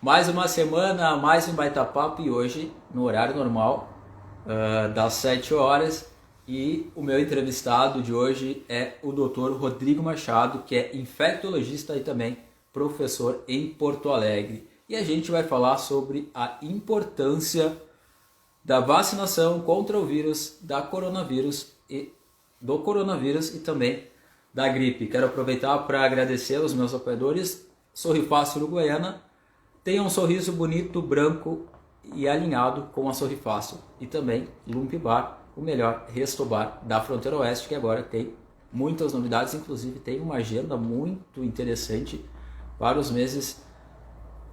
Mais uma semana, mais um Baita Papo e hoje, no horário normal, das 7 horas. E o meu entrevistado de hoje é o Dr. Rodrigo Machado, que é infectologista e também professor em Porto Alegre. E a gente vai falar sobre a importância da vacinação contra o vírus do coronavírus e também da gripe. Quero aproveitar para agradecer aos meus apoiadores, Sorrifácil Uruguaiana. Tenha um sorriso bonito, branco e alinhado com a Sorrifácil. E também Lump Bar, o melhor resto bar da Fronteira Oeste, que agora tem muitas novidades, inclusive tem uma agenda muito interessante para os meses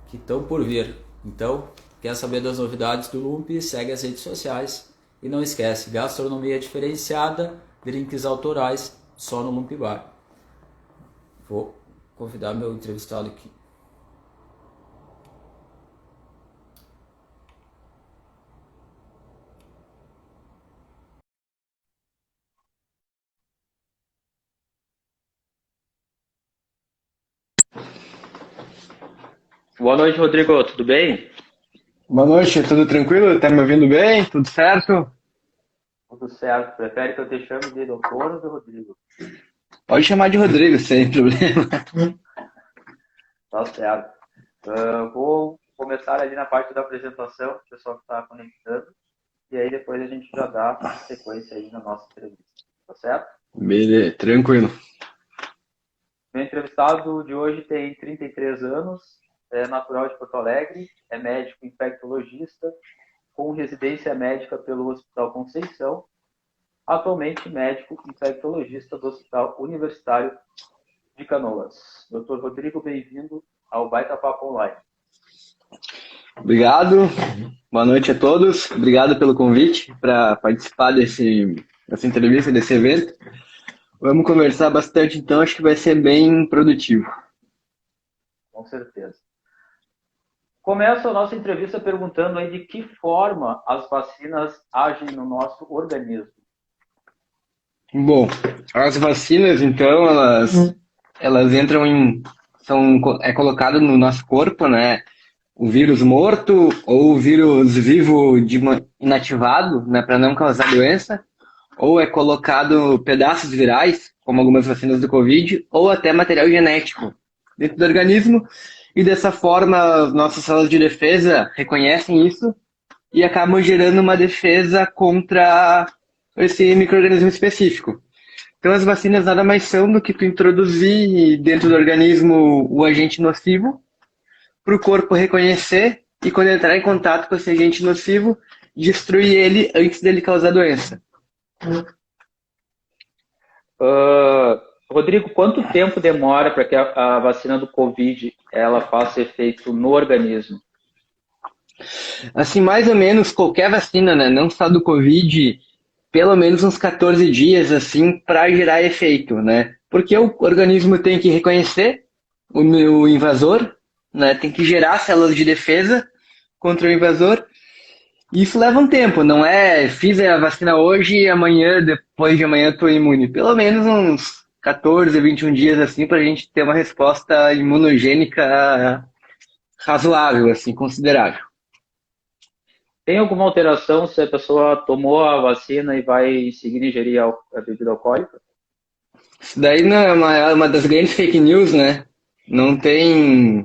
que estão por vir. Então, quer saber das novidades do Lump? Segue as redes sociais e não esquece, gastronomia diferenciada, drinks autorais, só no Lump Bar. Vou convidar meu entrevistado aqui. Boa noite, Rodrigo. Tudo bem? Boa noite, tudo tranquilo? Tá me ouvindo bem? Tudo certo? Tudo certo. Prefere que eu te chame de doutor ou de Rodrigo? Pode chamar de Rodrigo, sem problema. Tá certo. Vou começar ali na parte da apresentação, o pessoal que está conectando, e aí depois a gente já dá sequência aí na nossa entrevista. Tá certo? Beleza, tranquilo. Meu entrevistado de hoje tem 33 anos, é natural de Porto Alegre, é médico infectologista, com residência médica pelo Hospital Conceição, atualmente médico infectologista do Hospital Universitário de Canoas. Doutor Rodrigo, bem-vindo ao Baita Papo Online. Obrigado, boa noite a todos. Obrigado pelo convite para participar dessa entrevista, desse evento. Vamos conversar bastante, então acho que vai ser bem produtivo. Com certeza. Começo a nossa entrevista perguntando aí de que forma as vacinas agem no nosso organismo. Bom, as vacinas, então, elas entram é colocado no nosso corpo, né? O vírus morto ou o vírus vivo inativado, né, para não causar doença, ou é colocado pedaços virais, como algumas vacinas do Covid, ou até material genético dentro do organismo, e dessa forma as nossas células de defesa reconhecem isso e acabam gerando uma defesa contra esse micro-organismo específico. Então as vacinas nada mais são do que tu introduzir dentro do organismo o agente nocivo para o corpo reconhecer e, quando entrar em contato com esse agente nocivo, destruir ele antes dele causar doença. Rodrigo, quanto tempo demora para que a vacina do Covid ela faça efeito no organismo? Assim, mais ou menos qualquer vacina, né, não só do Covid, pelo menos uns 14 dias, assim, para gerar efeito, né? Porque o organismo tem que reconhecer o invasor, né? Tem que gerar células de defesa contra o invasor. E isso leva um tempo, não é fiz a vacina hoje e amanhã, depois de amanhã, estou imune. Pelo menos uns 14, 21 dias, assim, para a gente ter uma resposta imunogênica razoável, assim, considerável. Tem alguma alteração se a pessoa tomou a vacina e vai seguir ingerir a bebida alcoólica? Isso daí não é uma das grandes fake news, né? Não tem,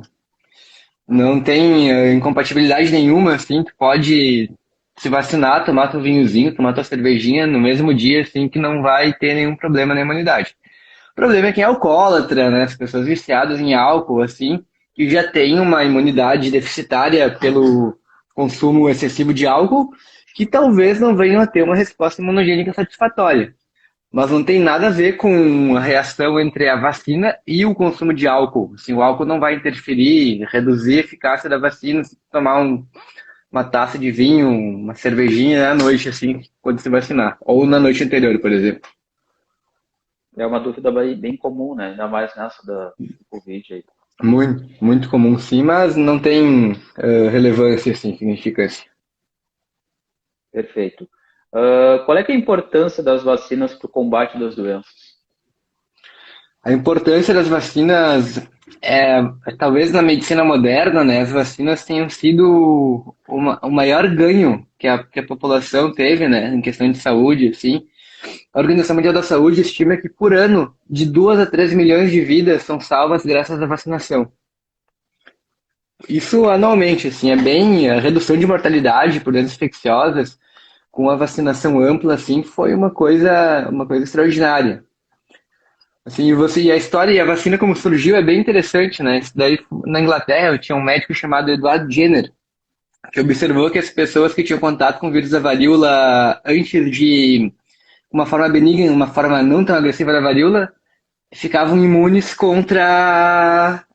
não tem incompatibilidade nenhuma, assim, tu pode se vacinar, tomar teu vinhozinho, tomar tua cervejinha no mesmo dia, assim, que não vai ter nenhum problema na imunidade. O problema é quem é alcoólatra, né? As pessoas viciadas em álcool, assim, que já tem uma imunidade deficitária pelo consumo excessivo de álcool, que talvez não venham a ter uma resposta imunogênica satisfatória. Mas não tem nada a ver com a reação entre a vacina e o consumo de álcool. Assim, o álcool não vai interferir, reduzir a eficácia da vacina se tomar uma taça de vinho, uma cervejinha à noite, assim, quando se vacinar. Ou na noite anterior, por exemplo. É uma dúvida bem comum, né? Ainda mais nessa do Covid aí. Muito, muito comum, sim, mas não tem relevância, assim, significância. Perfeito. Qual é que é a importância das vacinas para o combate das doenças? A importância das vacinas talvez na medicina moderna, né, as vacinas tenham sido o maior ganho que a população teve, né, em questão de saúde, assim. A Organização Mundial da Saúde estima que por ano, de 2 a 3 milhões de vidas são salvas graças à vacinação. Isso anualmente, assim, a redução de mortalidade por doenças infecciosas com a vacinação ampla, assim, foi uma coisa extraordinária. Assim, e a história e a vacina como surgiu é bem interessante, né? Isso daí, na Inglaterra, eu tinha um médico chamado Edward Jenner, que observou que as pessoas que tinham contato com o vírus da varíola antes de uma forma benigna, uma forma não tão agressiva da varíola, ficavam imunes contra.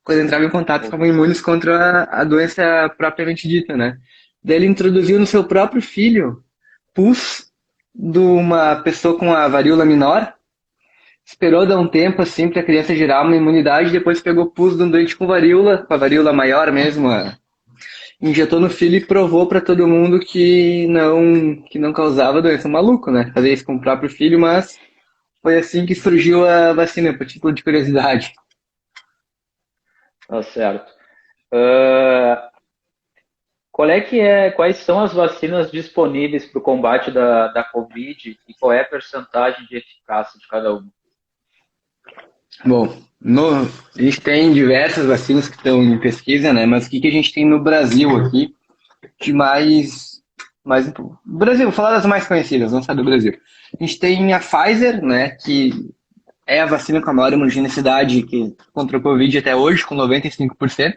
Quando entravam em contato, ficavam imunes contra a doença propriamente dita, né? Daí ele introduziu no seu próprio filho pus de uma pessoa com a varíola menor, esperou dar um tempo assim para a criança gerar uma imunidade, depois pegou pus de um doente com a varíola maior mesmo, injetou no filho e provou para todo mundo que não causava doença. Maluco, né? Fazer isso com o próprio filho, mas foi assim que surgiu a vacina, por título de curiosidade. Tá certo. Quais são as vacinas disponíveis para o combate da Covid e qual é a percentagem de eficácia de cada uma? Bom, a gente tem diversas vacinas que estão em pesquisa, né? Mas o que a gente tem no Brasil aqui de Brasil, vou falar das mais conhecidas, não só do Brasil. A gente tem a Pfizer, né? Que é a vacina com a maior imunogenicidade contra o Covid até hoje, com 95%,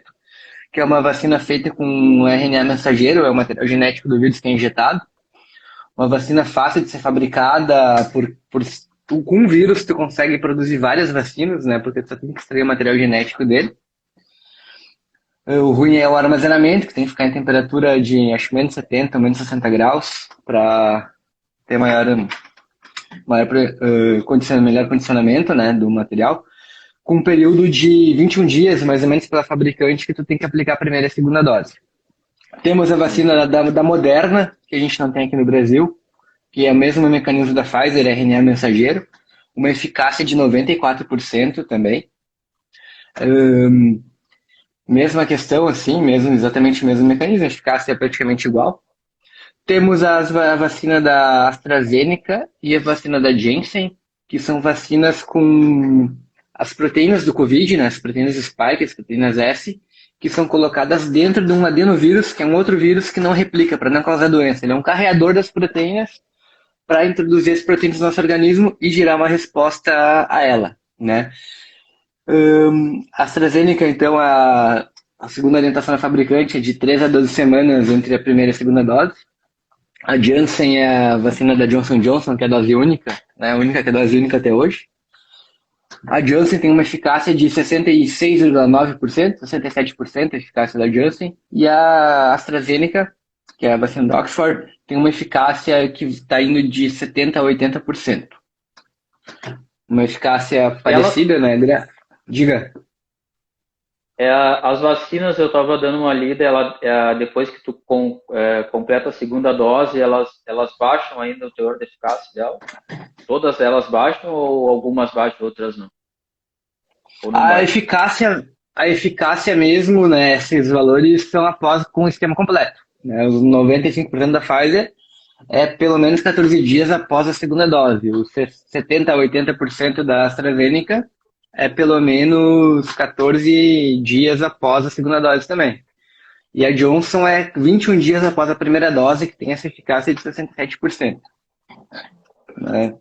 que é uma vacina feita com RNA mensageiro, é o material genético do vírus que é injetado. Uma vacina fácil de ser fabricada com um vírus, tu consegue produzir várias vacinas, né? Porque tu só tem que extrair o material genético dele. O ruim é o armazenamento, que tem que ficar em temperatura de acho menos 70, menos 60 graus, para ter melhor condicionamento, né, do material. Com um período de 21 dias, mais ou menos, pela fabricante, que tu tem que aplicar a primeira e a segunda dose. Temos a vacina da Moderna, que a gente não tem aqui no Brasil, que é o mesmo mecanismo da Pfizer, RNA mensageiro, uma eficácia de 94% também. Mesma questão, assim, exatamente o mesmo mecanismo, a eficácia é praticamente igual. Temos a vacina da AstraZeneca e a vacina da Janssen, que são vacinas com as proteínas do Covid, né, as proteínas spike, as proteínas S, que são colocadas dentro de um adenovírus, que é um outro vírus que não replica, para não causar doença. Ele é um carreador das proteínas para introduzir as proteínas no nosso organismo e gerar uma resposta a ela, né? A AstraZeneca, então, a segunda orientação da fabricante é de 3 a 12 semanas entre a primeira e a segunda dose. A Janssen é a vacina da Johnson Johnson, que é a dose única, né? A única que é a dose única até hoje. A Janssen tem uma eficácia de 66,9%, 67% a eficácia da Janssen. E a AstraZeneca, que é a vacina da Oxford, tem uma eficácia que está indo de 70% a 80%. Uma eficácia parecida, né? Diga. As vacinas, eu estava dando uma lida, depois que tu completa a segunda dose, elas baixam ainda o teor de eficácia dela? Todas elas baixam ou algumas baixam, outras não? A eficácia mesmo, né, esses valores são após com o esquema completo. Né, os 95% da Pfizer é pelo menos 14 dias após a segunda dose. Os 70% a 80% da AstraZeneca é pelo menos 14 dias após a segunda dose também. E a Johnson é 21 dias após a primeira dose, que tem essa eficácia de 67%. Né?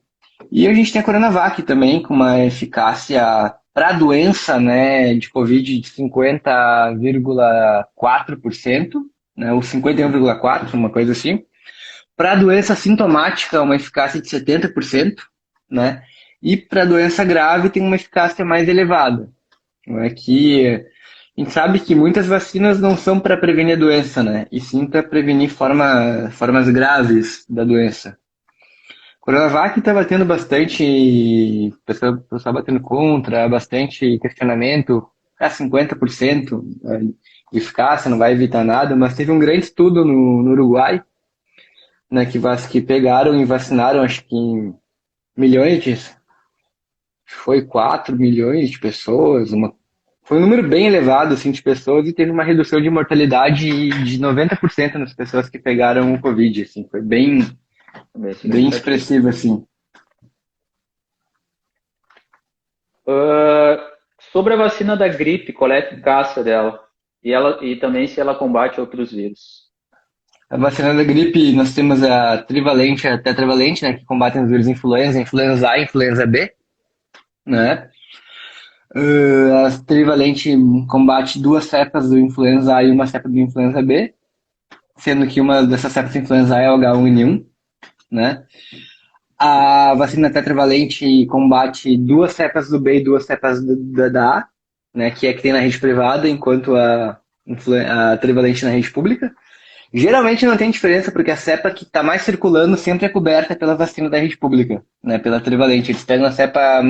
E a gente tem a Coronavac também, com uma eficácia para a doença, né, de Covid de 50,4%, né, ou 51,4%, uma coisa assim. Para a doença sintomática, uma eficácia de 70%, né? E para a doença grave tem uma eficácia mais elevada. Que a gente sabe que muitas vacinas não são para prevenir a doença, né? E sim para prevenir formas graves da doença. Coronavac estava tendo bastante pessoal batendo contra, bastante questionamento, 50% de eficácia, não vai evitar nada, mas teve um grande estudo no Uruguai, né, que pegaram e vacinaram, acho que foi 4 milhões de pessoas, foi um número bem elevado, assim, de pessoas e teve uma redução de mortalidade de 90% nas pessoas que pegaram o Covid, assim, foi bem, Bem bem significativo. expressivo, assim. Sobre a vacina da gripe, qual é a eficácia dela? E também se ela combate outros vírus. A vacina da gripe, nós temos a trivalente e a tetravalente, né, que combatem os vírus influenza A e influenza B, né? A trivalente combate duas cepas do influenza A e uma cepa do influenza B, sendo que uma dessas cepas do influenza A é o H1N1, né? A vacina tetravalente combate duas cepas do B e duas cepas da A, né, que é que tem na rede privada, enquanto a trivalente na rede pública. Geralmente não tem diferença, porque a cepa que está mais circulando sempre é coberta pela vacina da rede pública, né, pela trivalente. Eles pegam a cepa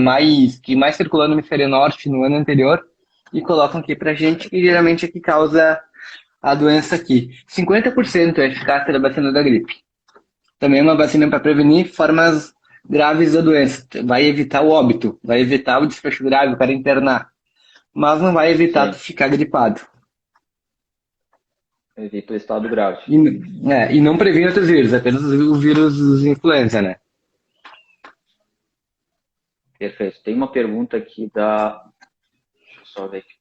que mais circulou no hemisfério norte no ano anterior e colocam aqui pra gente, que geralmente é que causa a doença aqui. 50% é a eficácia da vacina da gripe. Também é uma vacina para prevenir formas graves da doença. Vai evitar o óbito, vai evitar o desfecho grave, o cara internar. Mas não vai evitar tu Sim, ficar gripado. evita o estado grave. E não previne outros vírus, apenas o vírus dos influenza, né? Perfeito. Tem uma pergunta aqui deixa eu só ver aqui.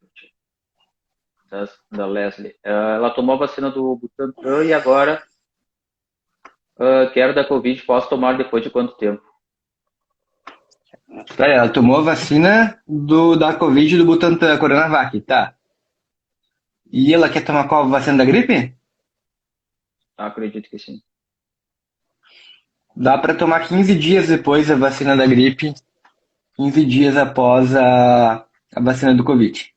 Da Leslie. Ela tomou a vacina do Butantan e agora quero da Covid. Posso tomar depois de quanto tempo? Ela tomou a vacina da Covid do Butantan, Coronavac, tá? E ela quer tomar qual vacina da gripe? Acredito que sim. Dá para tomar 15 dias depois a vacina da gripe, 15 dias após a vacina do Covid.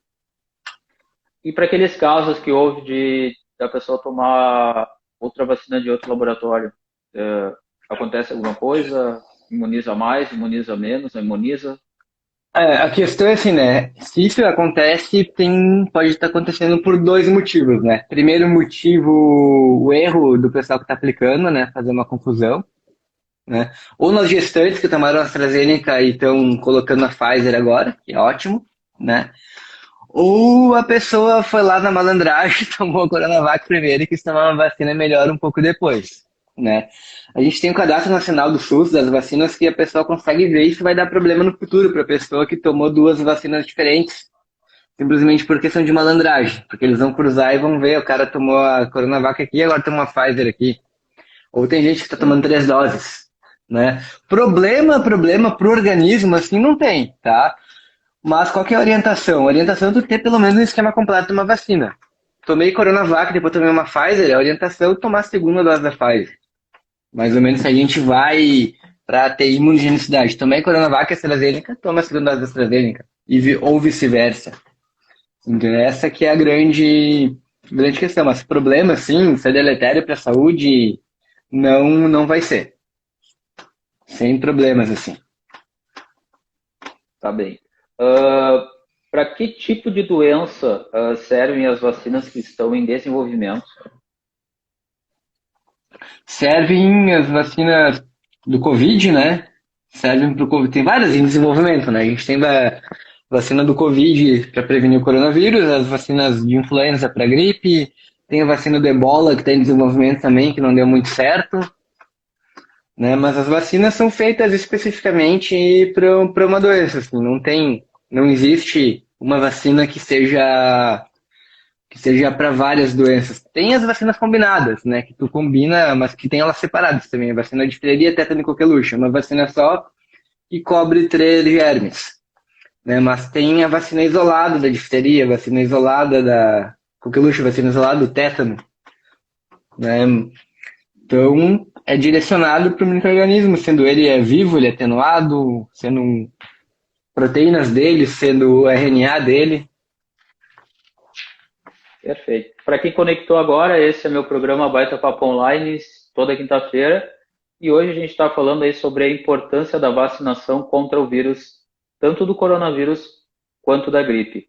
E para aqueles casos que houve da pessoa tomar outra vacina de outro laboratório, acontece alguma coisa? Imuniza mais, imuniza menos, não imuniza? A questão é assim, né? Se isso acontece, pode estar acontecendo por dois motivos, né? Primeiro motivo, o erro do pessoal que está aplicando, né? Fazer uma confusão, né? Ou nas gestantes que tomaram a AstraZeneca e estão colocando a Pfizer agora, que é ótimo, né? Ou a pessoa foi lá na malandragem, tomou a Coronavac primeiro e quis tomar uma vacina melhor um pouco depois, né? A gente tem o Cadastro Nacional do SUS das vacinas que a pessoa consegue ver se vai dar problema no futuro para a pessoa que tomou duas vacinas diferentes, simplesmente por questão de malandragem, porque eles vão cruzar e vão ver, o cara tomou a Coronavac aqui e agora tomou a Pfizer aqui. Ou tem gente que está Sim, tomando 3 doses, né? Problema pro organismo, assim, não tem, tá? Mas qual que é a orientação? A orientação é tu ter pelo menos um esquema completo de uma vacina. Tomei Coronavac, depois tomei uma Pfizer, a orientação é tomar a segunda dose da Pfizer. Mais ou menos se a gente vai para ter imunogenicidade. Tomei Coronavac e AstraZeneca, toma a segunda dose da AstraZeneca. Ou vice-versa. Então, essa que é a grande questão. Mas problema, sim, se é deletério para a saúde, não vai ser. Sem problemas, assim. tá bem. Para que tipo de doença servem as vacinas que estão em desenvolvimento? Servem as vacinas do Covid, né? Servem para o Covid. Tem várias em desenvolvimento, né? A gente tem a vacina do Covid para prevenir o coronavírus, as vacinas de influenza para gripe, tem a vacina do Ebola que está em desenvolvimento também, que não deu muito certo, né? Mas as vacinas são feitas especificamente para uma doença, assim, não existe uma vacina que seja para várias doenças. Tem as vacinas combinadas, né? Que tu combina, mas que tem elas separadas também. A vacina de difteria, tétano e coqueluche. É uma vacina só que cobre 3 germes. Né? Mas tem a vacina isolada da difteria, vacina isolada da coqueluche, vacina isolada do tétano. Né? Então, é direcionado para o micro-organismo, sendo ele vivo, ele é atenuado, sendo proteínas dele, sendo o RNA dele. Perfeito. Para quem conectou agora, esse é meu programa Baita Papo Online, toda quinta-feira. E hoje a gente está falando aí sobre a importância da vacinação contra o vírus, tanto do coronavírus quanto da gripe.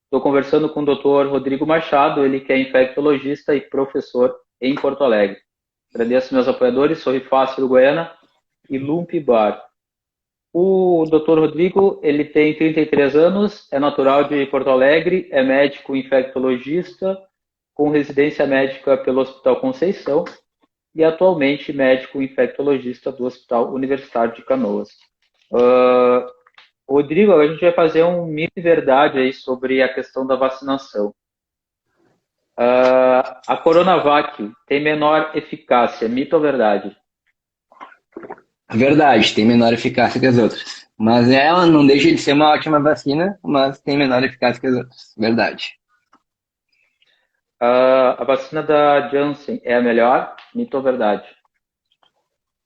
Estou conversando com o Dr. Rodrigo Machado, ele que é infectologista e professor em Porto Alegre. Agradeço meus apoiadores, Sorrifácio Uruguaiana e Lump Bar. O Dr. Rodrigo, ele tem 33 anos, é natural de Porto Alegre, é médico infectologista, com residência médica pelo Hospital Conceição e atualmente médico infectologista do Hospital Universitário de Canoas. Rodrigo, a gente vai fazer um mito e verdade aí sobre a questão da vacinação. A Coronavac tem menor eficácia, mito ou verdade? Verdade, tem menor eficácia que as outras. Mas ela não deixa de ser uma ótima vacina, mas tem menor eficácia que as outras. Verdade. A vacina da Janssen é a melhor, mito ou verdade?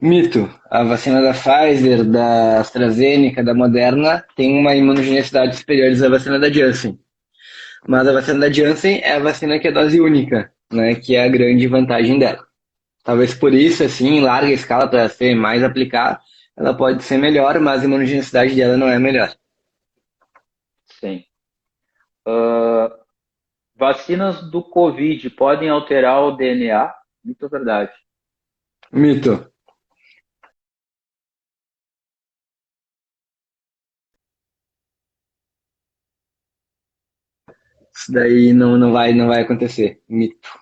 Mito. A vacina da Pfizer, da AstraZeneca, da Moderna tem uma imunogenicidade superior à vacina da Janssen. Mas a vacina da Janssen é a vacina que é dose única, né? Que é a grande vantagem dela. Talvez por isso, assim, em larga escala, para ser mais aplicada, ela pode ser melhor, mas a imunogenicidade dela não é melhor. Sim. Vacinas do Covid podem alterar o DNA? Mito ou verdade? Mito. Isso daí não vai acontecer. Mito.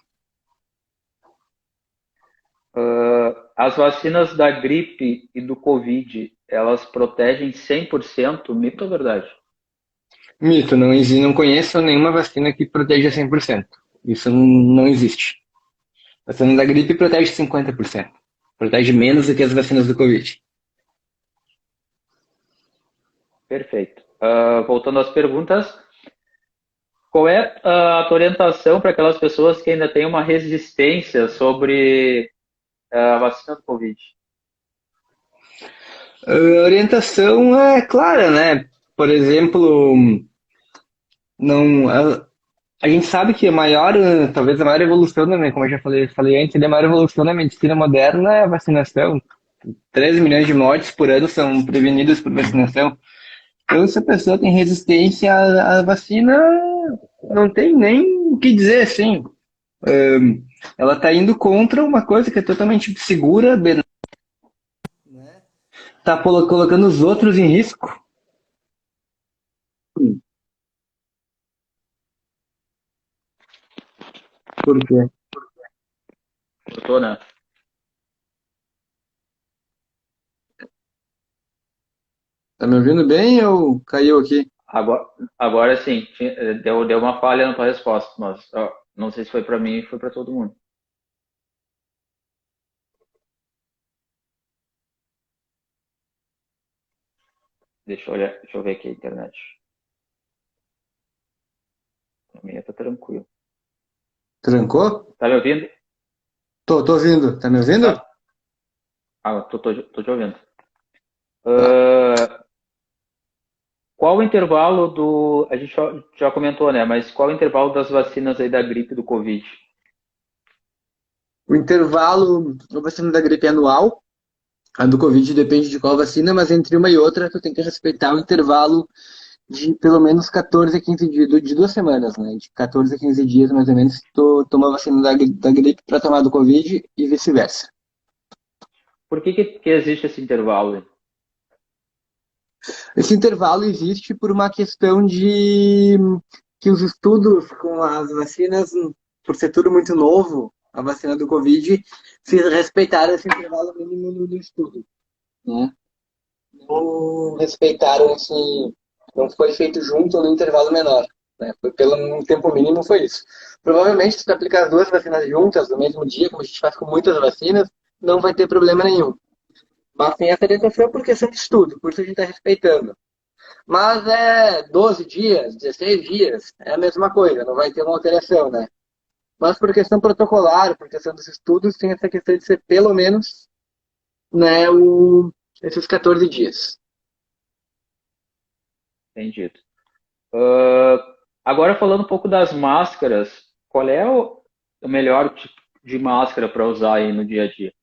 As vacinas da gripe e do Covid, elas protegem 100%? Mito ou verdade? Mito. Não conheço nenhuma vacina que proteja 100%. Isso não existe. A vacina da gripe protege 50%. Protege menos do que as vacinas do Covid. Perfeito. Voltando às perguntas, qual é a tua orientação para aquelas pessoas que ainda têm uma resistência sobre a vacina do Covid? A orientação é clara, né? Por exemplo, não, a gente sabe que talvez a maior evolução, né, como eu já falei antes, a maior evolução da medicina moderna é a vacinação. 13 milhões de mortes por ano são prevenidas por vacinação. Então, se a pessoa tem resistência à vacina, não tem nem o que dizer, assim. Ela está indo contra uma coisa que é totalmente segura, está colocando os outros em risco. Por quê? Cortou, né? Tá me ouvindo bem ou caiu aqui? Agora sim, deu uma falha na tua resposta, mas não sei se foi para mim ou foi para todo mundo. Deixa eu ver aqui a internet. A minha tá tranquilo. Trancou? Tá me ouvindo? Tô ouvindo. Tá me ouvindo? Tá. Tô te ouvindo. Tá. Qual o intervalo do. A gente já comentou, né? Mas qual o intervalo das vacinas aí da gripe e do Covid? O intervalo da vacina da gripe é anual. A do Covid depende de qual vacina, mas entre uma e outra tu tem que respeitar o intervalo de pelo menos 14 a 15 dias, de 2 semanas, né? De 14 a 15 dias, mais ou menos, tu toma a vacina da gripe para tomar do Covid e vice-versa. Por que existe esse intervalo aí? Esse intervalo existe por uma questão de que os estudos com as vacinas, por ser tudo muito novo, a vacina do Covid, se respeitaram esse intervalo mínimo do estudo, né? Não respeitaram esse, não foi feito junto no intervalo menor, né? Foi pelo um tempo mínimo, foi isso. Provavelmente, se tu aplicar as duas vacinas juntas no mesmo dia, como a gente faz com muitas vacinas, não vai ter problema nenhum. Mas tem essa orientação por questão de estudo, por isso a gente está respeitando. Mas é 12 dias, 16 dias, é a mesma coisa, não vai ter uma alteração, né? Mas por questão protocolar, por questão dos estudos, tem essa questão de ser pelo menos, né, esses 14 dias. Entendido. Agora falando um pouco das máscaras, qual é o melhor tipo de máscara para usar aí no dia a dia?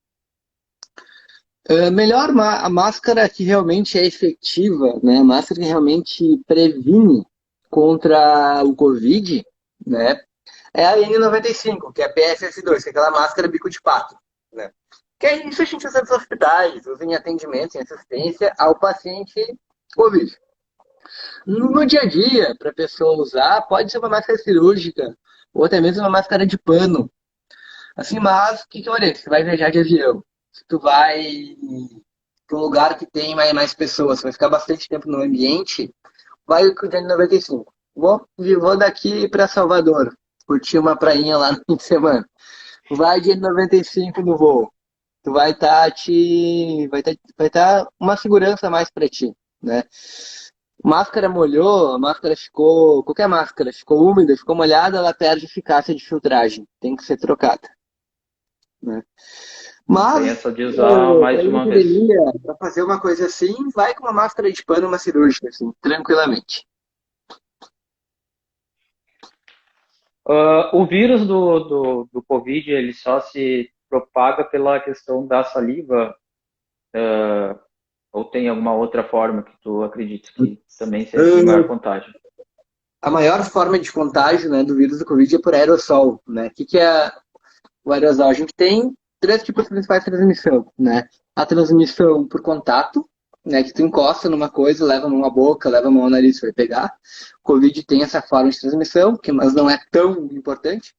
Melhor a máscara que realmente é efetiva, né? A máscara que realmente previne contra o Covid, né? É a N95, que é a PFF2, que é aquela máscara bico de pato, né? Que é isso a gente usa nos hospitais, usa em atendimento, em assistência ao paciente Covid. No dia a dia, para a pessoa usar, pode ser uma máscara cirúrgica, ou até mesmo uma máscara de pano. Assim, mas, o que que eu olhei? Você vai viajar de avião, se tu vai para um lugar que tem mais pessoas, você vai ficar bastante tempo no ambiente, vai com o N95. Vou daqui para Salvador, curtir uma prainha lá no fim de semana. Vai de N95 no voo. Tu vai estar vai tá uma segurança a mais para ti, né? Máscara molhou, a máscara ficou, qualquer máscara ficou úmida, ficou molhada, ela perde eficácia de filtragem, tem que ser trocada, né? Tem Mas essa de usar mais para de ir na uma vez. academia, para fazer uma coisa assim, vai com uma máscara de pano, uma cirúrgica, assim, tranquilamente. O vírus do Covid, ele só se propaga pela questão da saliva, ou tem alguma outra forma que tu acredita que também seja de maior contágio? A maior forma de contágio, né, do vírus do Covid é por aerossol, né? Que é o aerosol? A gente tem três tipos de principais de transmissão, né? A transmissão por contato, né, que tu encosta numa coisa, leva a mão à boca, leva a mão ao nariz, vai pegar. O Covid tem essa forma de transmissão, mas não é tão importante.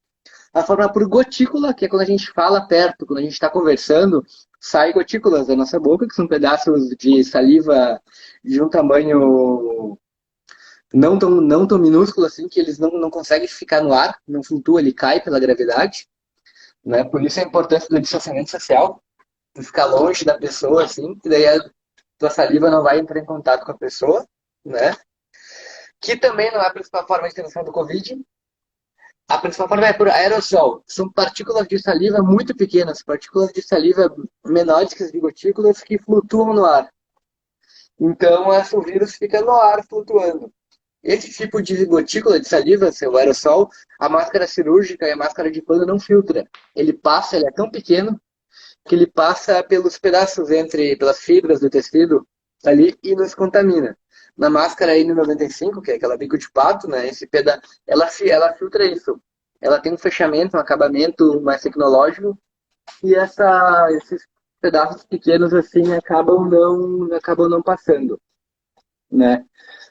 A forma por gotícula, que é quando a gente fala perto, quando a gente está conversando, sai gotículas da nossa boca, que são pedaços de saliva de um tamanho não tão minúsculo assim, que eles não conseguem ficar no ar, não flutua, ele cai pela gravidade, né? Por isso a importância do distanciamento social, de ficar longe da pessoa, assim, que daí a tua saliva não vai entrar em contato com a pessoa, né? Que também não é a principal forma de transmissão do Covid. A principal forma é por aerossol. São partículas de saliva muito pequenas, partículas de saliva menores que as de gotículas que flutuam no ar. Então, o vírus fica no ar flutuando. Esse tipo de gotícula de saliva, seu aerossol, a máscara cirúrgica e a máscara de pano não filtra. Ele é tão pequeno que ele passa pelos pedaços pelas fibras do tecido ali e nos contamina. Na máscara N95, que é aquela bico de pato, né, ela filtra isso. Ela tem um fechamento, um acabamento mais tecnológico e esses pedaços pequenos assim acabam não passando, né?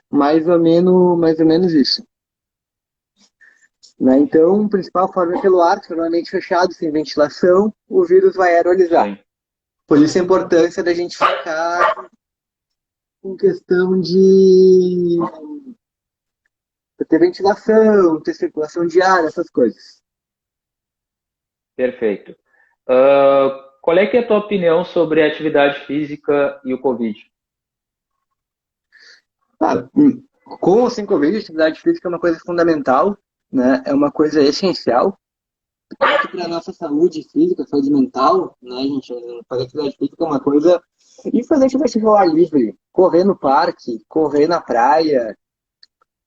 Mais ou menos isso. Né? Então, a principal forma é pelo ar, extremamente fechado, sem ventilação, o vírus vai aerolizar. Sim. Por isso a importância da gente ficar com questão de ter ventilação, ter circulação de ar, essas coisas. Perfeito. Qual é que é a tua opinião sobre a atividade física e o Covid? Ah, com ou sem Covid, atividade física é uma coisa fundamental, né? É uma coisa essencial, tanto para a nossa saúde física, saúde mental, né, gente? Fazer atividade física é uma coisa. E fazer atividade ao ar livre, correr no parque, correr na praia,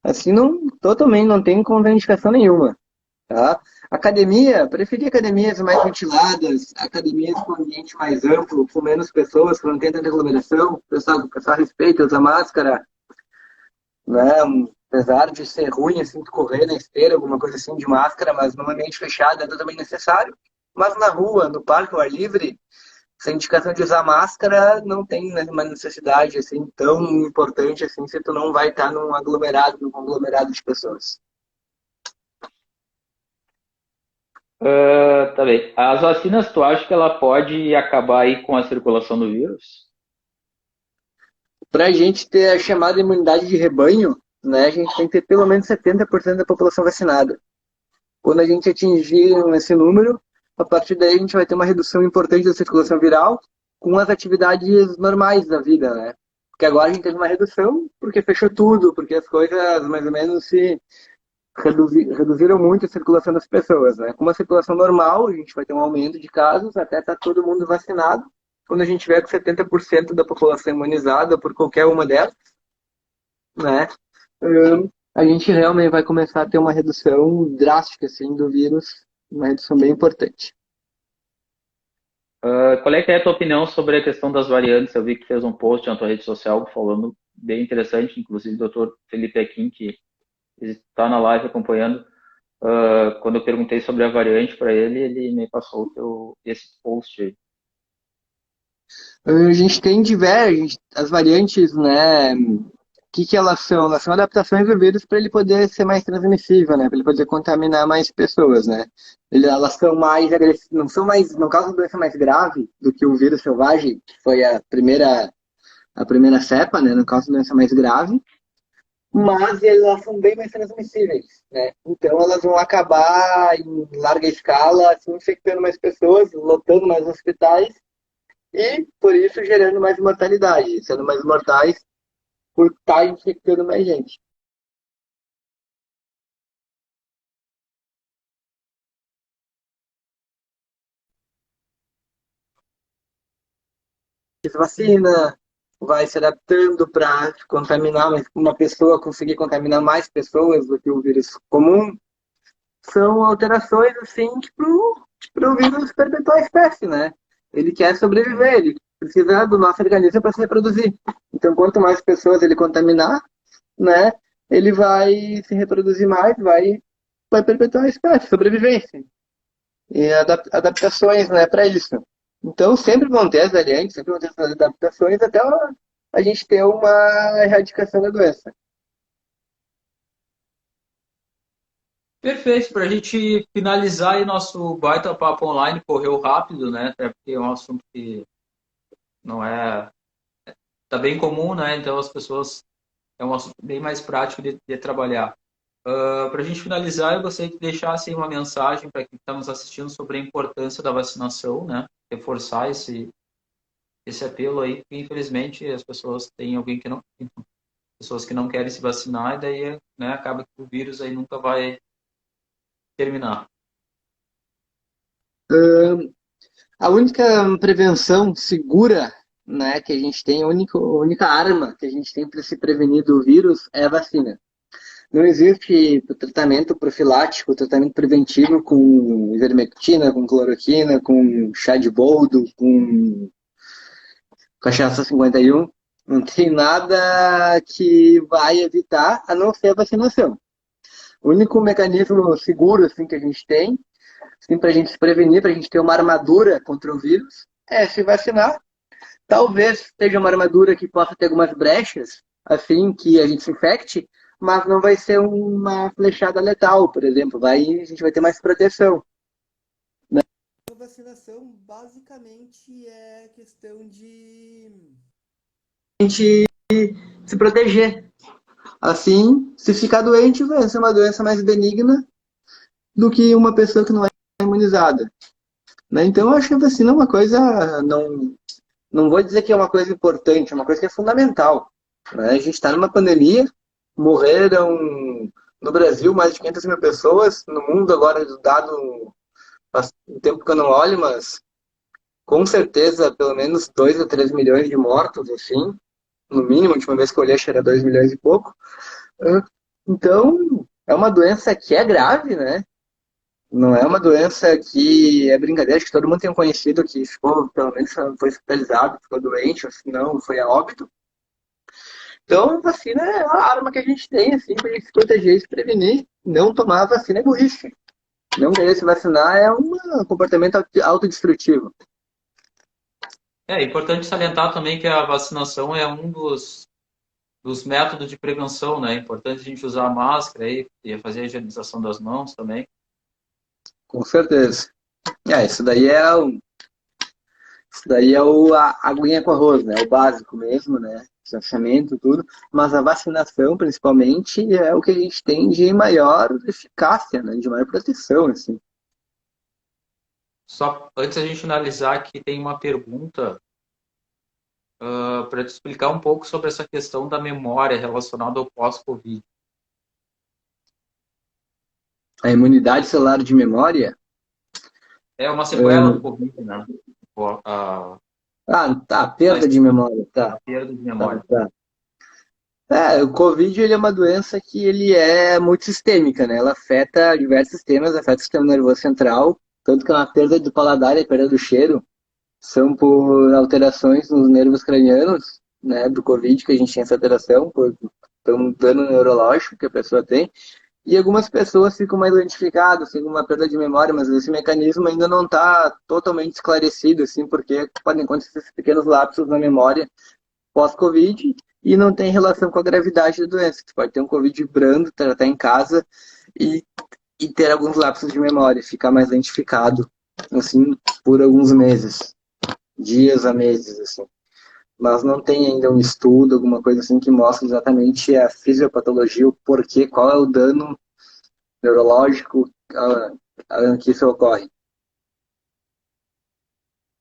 assim, totalmente não tem contraindicação nenhuma. Tá? Academia, preferi academias mais ventiladas, academias com ambiente mais amplo, com menos pessoas, que não tem tanta aglomeração, o pessoal respeita, usa máscara, né? Apesar de ser ruim, assim, tu correr na esteira, alguma coisa assim de máscara, mas num ambiente fechado é totalmente necessário. Mas na rua, no parque, ao ar livre, essa indicação de usar máscara não tem uma necessidade assim tão importante assim se tu não vai estar num conglomerado de pessoas. Tá bem. As vacinas, tu acha que ela pode acabar aí com a circulação do vírus? Para a gente ter a chamada imunidade de rebanho, né, a gente tem que ter pelo menos 70% da população vacinada. Quando a gente atingir esse número, a partir daí a gente vai ter uma redução importante da circulação viral com as atividades normais da vida, né? Porque agora a gente teve uma redução porque fechou tudo, porque as coisas mais ou menos se reduziram muito a circulação das pessoas, né? Com uma circulação normal, a gente vai ter um aumento de casos até estar todo mundo vacinado. Quando a gente tiver com 70% da população imunizada por qualquer uma delas, né? A gente realmente vai começar a ter uma redução drástica assim do vírus, uma redução bem importante. Qual é que é a tua opinião sobre a questão das variantes? Eu vi que fez um post na tua rede social falando bem interessante, inclusive o Dr. Felipe Aquim, que está na live acompanhando. Quando eu perguntei sobre a variante para ele, ele me passou esse post aí. A gente tem diversas, as variantes, né? O que elas são? Elas são adaptações do vírus para ele poder ser mais transmissível, né? Para ele poder contaminar mais pessoas, né? Elas são mais agressivas, não causam doença mais grave do que o vírus selvagem, que foi a primeira cepa, né? Não causa doença mais grave, mas elas são bem mais transmissíveis, né? Então elas vão acabar em larga escala, assim, infectando mais pessoas, lotando mais hospitais e, por isso, gerando mais mortalidade, sendo mais mortais por estar infectando mais gente. Essa vacina vai se adaptando para contaminar, mas uma pessoa conseguir contaminar mais pessoas do que o vírus comum, são alterações assim que pro vírus perpetuar a espécie, né? Ele quer sobreviver, ele precisa do nosso organismo para se reproduzir. Então, quanto mais pessoas ele contaminar, né, ele vai se reproduzir mais, vai perpetuar a espécie, sobrevivência. E adaptações, né, para isso. Então, sempre vão ter as variantes, sempre vão ter as adaptações até a gente ter uma erradicação da doença. Perfeito, para a gente finalizar aí nosso baita papo online, correu rápido, né? Até porque é um assunto que não é, tá bem comum, né? Então as pessoas, é um assunto bem mais prático de trabalhar. Para a gente finalizar, eu gostaria que deixasse uma mensagem para quem está nos assistindo sobre a importância da vacinação, né? Reforçar esse apelo aí, porque infelizmente as pessoas têm alguém que não, pessoas que não querem se vacinar e daí, né, acaba que o vírus aí nunca vai terminar. A única prevenção segura, né, que a gente tem, a única arma que a gente tem para se prevenir do vírus é a vacina. Não existe tratamento profilático, tratamento preventivo com ivermectina, com cloroquina, com chá de boldo, com cachaça 51. Não tem nada que vai evitar a não ser a vacinação. O único mecanismo seguro assim, que a gente tem, assim, para a gente se prevenir, para a gente ter uma armadura contra o vírus, é se vacinar. Talvez seja uma armadura que possa ter algumas brechas, assim, que a gente se infecte, mas não vai ser uma flechada letal, por exemplo. A gente vai ter mais proteção. A vacinação basicamente é questão de a gente se proteger. Assim, se ficar doente, vai ser uma doença mais benigna do que uma pessoa que não é imunizada. Né? Então, eu acho que a vacina é uma coisa, não vou dizer que é uma coisa importante, é uma coisa que é fundamental. Né? A gente está numa pandemia, morreram no Brasil mais de 500 mil pessoas, no mundo agora, dado faz um tempo que eu não olho, mas com certeza pelo menos 2 a 3 milhões de mortos, assim, no mínimo, a última vez que eu olhei acho que era 2 milhões e pouco. Então, é uma doença que é grave, né? Não é uma doença que é brincadeira, acho que todo mundo tem um conhecido que ficou, pelo menos foi hospitalizado, ficou doente, ou se não, foi a óbito. Então, a vacina é a arma que a gente tem, assim, para se proteger e se prevenir. Não tomar a vacina é burrice. Não querer se vacinar é um comportamento autodestrutivo. É importante salientar também que a vacinação é um dos métodos de prevenção, né? É importante a gente usar a máscara aí, e fazer a higienização das mãos também. Com certeza. Isso daí é a aguinha com arroz, né? O básico mesmo, né? Distanciamento, tudo. Mas a vacinação, principalmente, é o que a gente tem de maior eficácia, né? De maior proteção, assim. Só antes a gente finalizar aqui, tem uma pergunta para te explicar um pouco sobre essa questão da memória relacionada ao pós-Covid. A imunidade celular de memória. É uma sequela do Covid, né? Tá, A perda de memória, tá. perda de Tá, memória. tá. O Covid ele é uma doença que ele é multissistêmica, né? Ela afeta diversos sistemas, afeta o sistema nervoso central, tanto que a perda do paladar e a perda do cheiro são por alterações nos nervos cranianos, né, do Covid, que a gente tem essa alteração, por um dano neurológico que a pessoa tem. E algumas pessoas ficam mais identificadas, assim, com uma perda de memória, mas esse mecanismo ainda não está totalmente esclarecido, assim, porque podem acontecer esses pequenos lapsos na memória pós-Covid e não tem relação com a gravidade da doença. Você pode ter um Covid brando, tratar em casa e, e ter alguns lapsos de memória, ficar mais identificado, assim, por alguns meses, dias a meses, assim. Mas não tem ainda um estudo, alguma coisa assim que mostre exatamente a fisiopatologia, o porquê, qual é o dano neurológico que isso ocorre.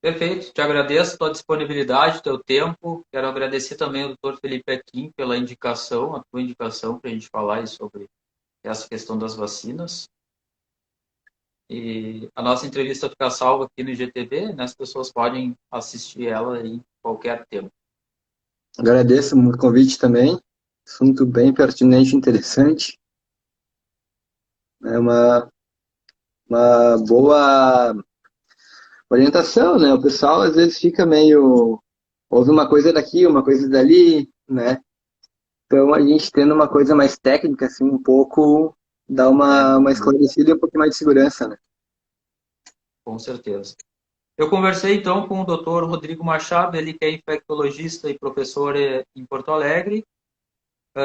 Perfeito, te agradeço a tua disponibilidade, teu tempo. Quero agradecer também ao Dr. Felipe Aquim pela indicação, a tua indicação para a gente falar aí sobre essa questão das vacinas. E a nossa entrevista fica salva aqui no IGTV, né? As pessoas podem assistir ela em qualquer tempo. Agradeço o convite também, assunto bem pertinente e interessante. É uma boa orientação, né? O pessoal às vezes fica meio. Ouve uma coisa daqui, uma coisa dali, né? Então a gente tendo uma coisa mais técnica, assim, um pouco, dá uma esclarecida e um pouquinho mais de segurança, né? Com certeza. Eu conversei então com o Dr. Rodrigo Machado, ele que é infectologista e professor em Porto Alegre,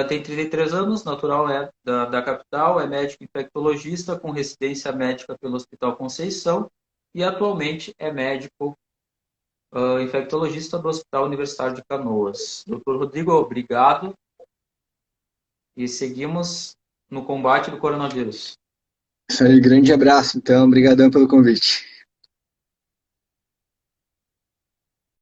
tem 33 anos, natural da capital, é médico infectologista com residência médica pelo Hospital Conceição e atualmente é médico infectologista do Hospital Universitário de Canoas. Dr. Rodrigo, obrigado e seguimos no combate do coronavírus. Isso aí, grande abraço, então, obrigadão pelo convite.